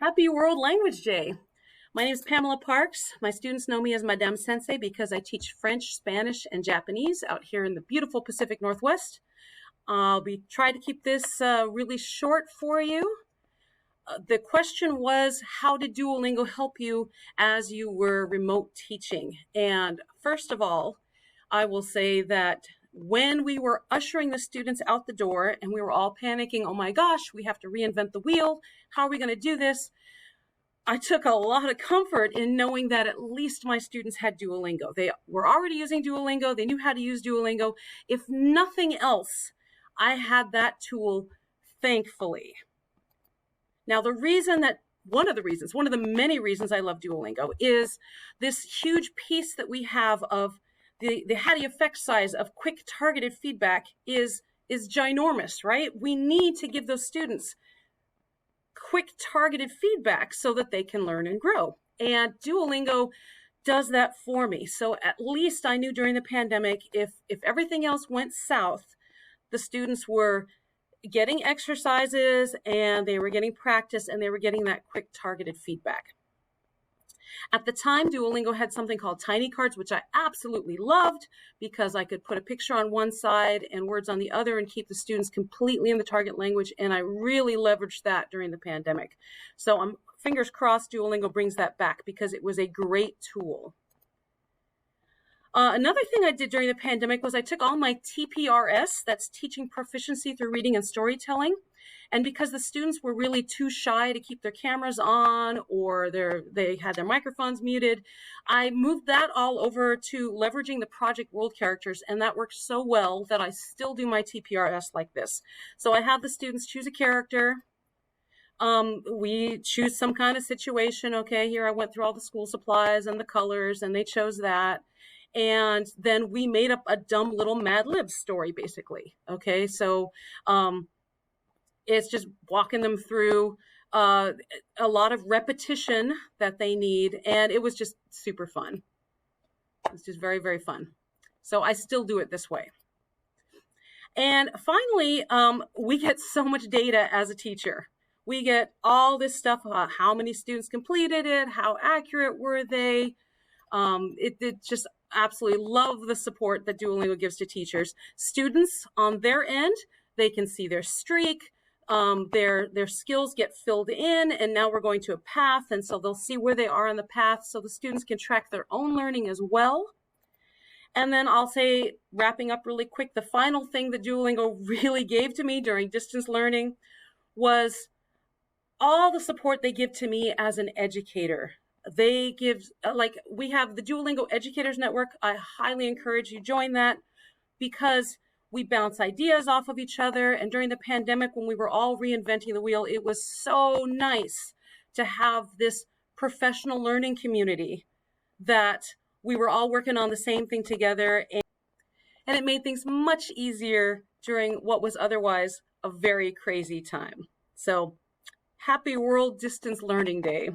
Happy World Language Day. My name is Pamela Parks. My students know me as Madame Sensei because I teach French, Spanish, and Japanese out here in the beautiful Pacific Northwest. I'll be trying to keep this really short for you. The question was, how did Duolingo help you as you were remote teaching? And first of all, I will say that when we were ushering the students out the door and we were all panicking, oh my gosh, we have to reinvent the wheel. How are we going to do this? I took a lot of comfort in knowing that at least my students had Duolingo. They were already using Duolingo. They knew how to use Duolingo. If nothing else, I had that tool, thankfully. Now, one of the many reasons I love Duolingo is this huge piece that we have of the Hattie effect size of quick targeted feedback is ginormous, right? We need to give those students quick targeted feedback so that they can learn and grow. And Duolingo does that for me. So at least I knew during the pandemic, if everything else went south, the students were getting exercises and they were getting practice and they were getting that quick targeted feedback. At the time, Duolingo had something called tiny cards, which I absolutely loved because I could put a picture on one side and words on the other and keep the students completely in the target language. And I really leveraged that during the pandemic. So I'm fingers crossed Duolingo brings that back because it was a great tool. Another thing I did during the pandemic was I took all my TPRs, that's teaching proficiency through reading and storytelling. And because the students were really too shy to keep their cameras on or they had their microphones muted, I moved that all over to leveraging the Project World characters. And that worked so well that I still do my TPRs like this. So I have the students choose a character. We choose some kind of situation. Okay, here I went through all the school supplies and the colors and they chose that. And then we made up a dumb little Mad Libs story, basically. Okay, so it's just walking them through a lot of repetition that they need. And it was just super fun. It's just very, very fun. So I still do it this way. And finally, we get so much data as a teacher. We get all this stuff about how many students completed it, how accurate were they. It just absolutely love the support that Duolingo gives to teachers. Students on their end, they can see their streak, their skills get filled in, and now we're going to a path, and so they'll see where they are on the path so the students can track their own learning as well. And then I'll say, wrapping up really quick, the final thing that Duolingo really gave to me during distance learning was all the support they give to me as an educator. They give, we have the Duolingo Educators Network. I highly encourage you join that because we bounce ideas off of each other. And during the pandemic, when we were all reinventing the wheel, it was so nice to have this professional learning community that we were all working on the same thing together. And it made things much easier during what was otherwise a very crazy time. So happy World Distance Learning Day.